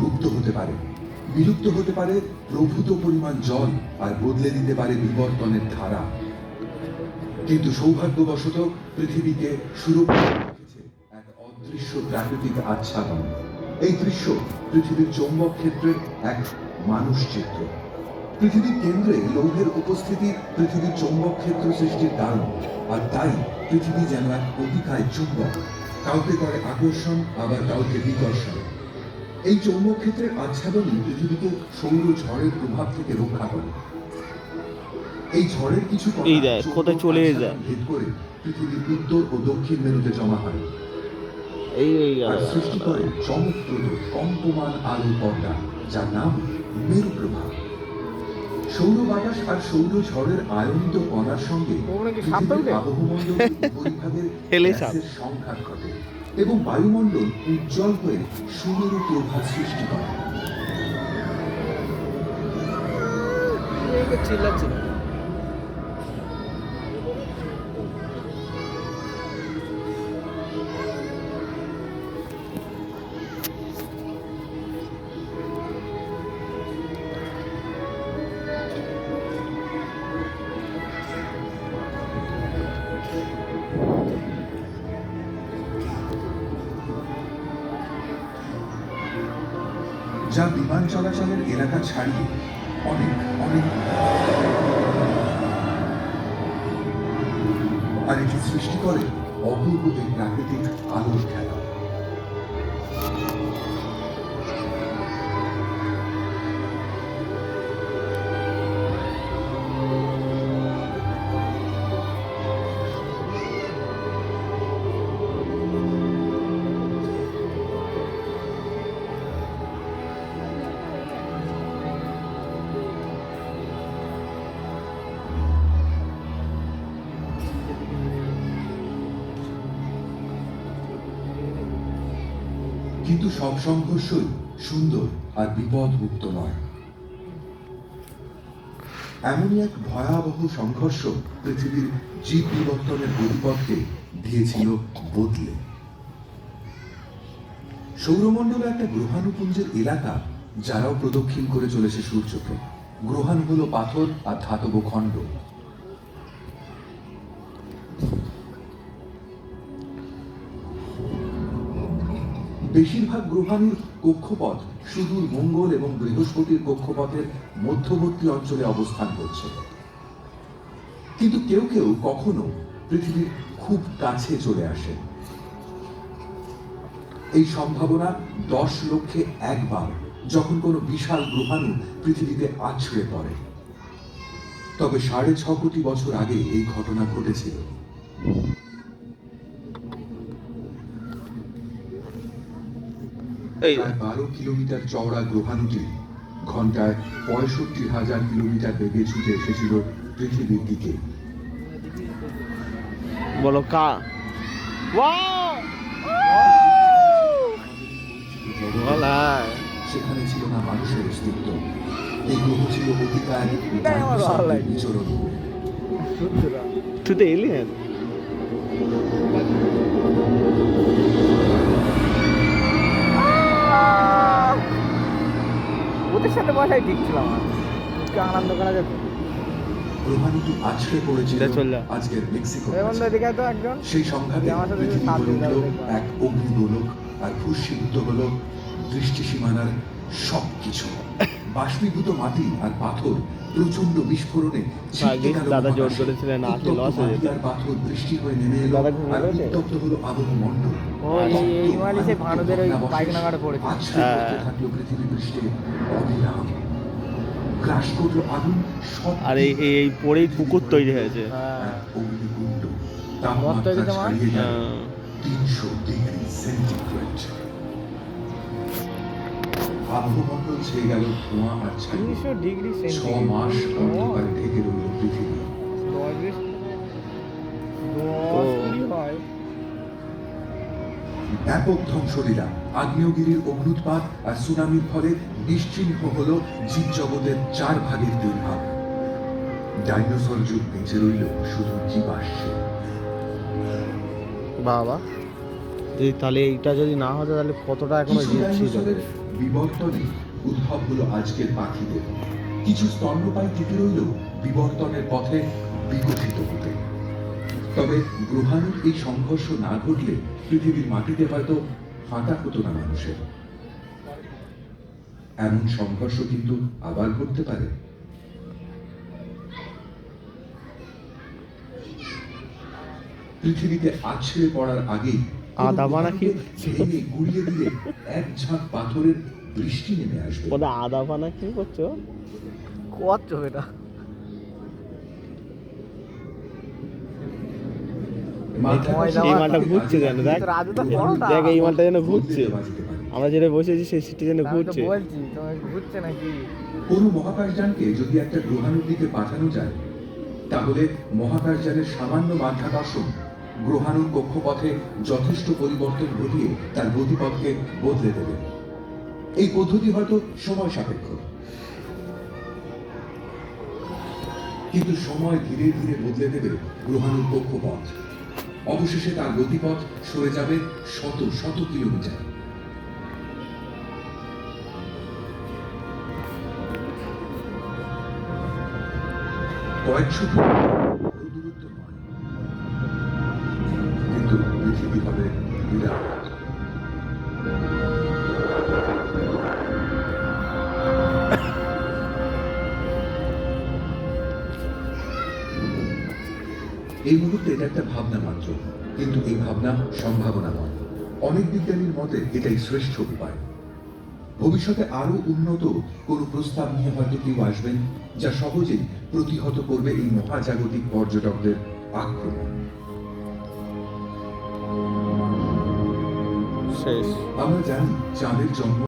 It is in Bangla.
লুপ্ত হতে পারে, বিলুপ্ত হতে পারে প্রভূত পরিমাণ জল, আর বদলে দিতে পারে বিবর্তনের ধারা। কিন্তু সৌভাগ্যবশত পৃথিবীকে সুরক্ষিত রেখেছে এক অদৃশ্য প্রাকৃতিক আচ্ছাদন। এই দৃশ্য পৃথিবীর চৌম্বক ক্ষেত্রের এক মানুষ চিত্র। পৃথিবীর কেন্দ্রে লৌহের উপস্থিতি পৃথিবীর চৌম্বক ক্ষেত্র সৃষ্টির কারণ, আর তাই পৃথিবী যেন এক অতিকায় চুম্বক, কাউকে করে আকর্ষণ, আবার কাউকে বিকর্ষণ। এই চৌম্বক ক্ষেত্রের আচ্ছাদনই পৃথিবীকে সৌর ঝড়ের প্রভাব থেকে রক্ষা করে। এই ঝড়ের কিছু কোথায় চলে যায় ভেদ করে পৃথিবীর উত্তর ও দক্ষিণ মেরুতে জমা হয়, আর সৃষ্টি করে চমকপ্রদ কম্পমান আলোর পর্দা, যার নাম মেরু প্রভা। সৌর বাতাস আর সৌর ঝড়ের আয়নিত কণার সঙ্গে আবহমণ্ডলের উপরিভাগের গ্যাসের সংঘাত ঘটে এবং বায়ুমণ্ডল উজ্জ্বল হয়ে সুমেরু প্রভা সৃষ্টি করে। যা বিমান চলাচলের এলাকা ছাড়িয়ে অনেক অনেক, আর এটি সৃষ্টি করে অপূর্ব এই প্রাকৃতিক আলোর খেলা। কিন্তু সব সংঘর্ষই সুন্দর আর বিপদমুক্ত নয়। এমনই এক ভয়াবহ সংঘর্ষ পৃথিবীর জীব বিবর্তনের গতিপথকে দিয়েছিল বদলে। সৌরমণ্ডলে একটা গ্রহাণুপুঞ্জের এলাকা, যারাও প্রদক্ষিণ করে চলেছে সূর্যকে। গ্রহাণু হলো পাথর আর ধাতব খণ্ড। বেশিরভাগ গ্রহাণুর কক্ষপথ সুদূর মঙ্গল এবং বৃহস্পতির কক্ষপথের মধ্যবর্তী অঞ্চলে অবস্থান করছে, কিন্তু কেউ কেউ কখনো পৃথিবীর খুব কাছে চলে আসে। এই সম্ভাবনা 10 লক্ষে একবার, যখন কোনো বিশাল গ্রহাণু পৃথিবীতে আছড়ে পড়ে। তবে 6.5 কোটি বছর আগে এই ঘটনা ঘটেছিল। প্রায় 12 কিলোমিটার চওড়া গ্রহাণুটি ঘন্টায় 65,000 কিলোমিটার বেগে ছুটে এসেছিল পৃথিবীর দিকে। বলো কা সেখানে ছিল না মানুষের অস্তিত্ব। এই গ্রহ ছিল অতিকায় বিচরণ। তুই তো এলিয়েন। ওদের সাথে বসাই ঠিক ছিল আমার, আনন্দ করা যেত। গ্রহাণুটি আছড়ে পড়েছিল আজকের মেক্সিকো। সেই সংঘাতে পৃথিবী হয়ে উঠল এক অগ্নিগোলক, আর ভূস্মীভূত হলো দৃষ্টি সীমানার সবকিছু। বাষ্পীভূত মাটি আর পাথর প্রচন্ড বিস্ফোরণে দাদা জোর করেছিলেন পাথর বৃষ্টি হয়ে নেমে এলো, আর উত্তপ্ত হলো আবহমণ্ডল। থাকলো পৃথিবী পৃষ্ঠে অবিরাম। গ্রাস করলো আগুন, আর এই পরেই পুকুর তৈরি হয়েছে। অগ্নিকুণ্ড, তাপমাত্রা ছাড়িয়ে গেল 300 ডিগ্রি সেন্টিগ্রেড। আবহমণ্ডল ছেয়ে গেল ধোঁয়া আর ছাই। 6 মাস অন্ধকারে ঢেকে রইল পৃথিবী। ব্যাপক ধ্বংসলীলা, আগ্নেয়গিরির অগ্নুৎপাত আর সুনামির ফলে নিশ্চিহ্ন হল জীবজগতের 4 ভাগের 3 ভাগ। ডাইনোসর যুগ বেঁচে রইল শুধু জীবাশ্মে। বাবা তাহলে এইটা যদি না হতো তাহলে কতটা এখনো কিছু জীব ছিল। ডাইনোসরের বিবর্তনে উদ্ভব হলো আজকের পাখিদের, কিছু স্তন্যপায়ী টিকে রইল বিবর্তনের পথে বিকশিত হতে। তবে গ্রহাণুর এই সংঘর্ষ না ঘটলে পৃথিবীর মাটিতে হয়তো হাঁটা হতো না মানুষের। এমন সংঘর্ষ কিন্তু আবার ঘটতে পারে। পৃথিবীতে আছড়ে পড়ার আগেই আদাবা নাকি? ভেঙে গুড়িয়ে দিলে এক ঝাঁক পাথরের বৃষ্টি নেমে আসবে। ওটা আদা পানা কি করছো? করছো এটা এই মালটা ঘুরছে যেন, দেখ রাজু তো বড়টা। দেখ এই মালটা যেন ঘুরছে। আমরা যেটা বসেছি সেই সিটটা যেন আমি তো ঘুরছে। বলছি তোমার ঘুরছে নাকি। কোনো মহাকাশযানকে যদি একটা গ্রহাণুর দিকে পাঠানো যায়, তাহলে মহাকাশযানের সামান্য মাধ্যাকর্ষণ গ্রহাণুর কক্ষপথে যথেষ্ট পরিবর্তন ঘটিয়ে তার গতিপথকে বদলে দেবে। এই পদ্ধতি হয়তো সময় সাপেক্ষ, কিন্তু সময় ধীরে ধীরে বদলে দেবে গ্রহাণুর কক্ষপথ। অবশেষে তার গতিপথ সরে যাবে শত শত কিলোমিটার। কয়েকশো কিলোমিটার বড় দূরত্ব নয়, কিন্তু পৃথিবী হবে বিরাট। এই মুহূর্তে এটা একটা ভাবনা মাত্র, কিন্তু এই ভাবনা সম্ভাবনা নয়। অনেক বিজ্ঞানীর মতে এটাই শ্রেষ্ঠ উপায়। ভবিষ্যতে আরো উন্নত কোনো প্রস্তাব নিয়ে হয়তো কেউ আসবেন, যা সহজেই প্রতিহত করবে এই মহাজাগতিক পর্যটকদের আক্রমণ। শেষ। আমরা জানি চাঁদের জন্ম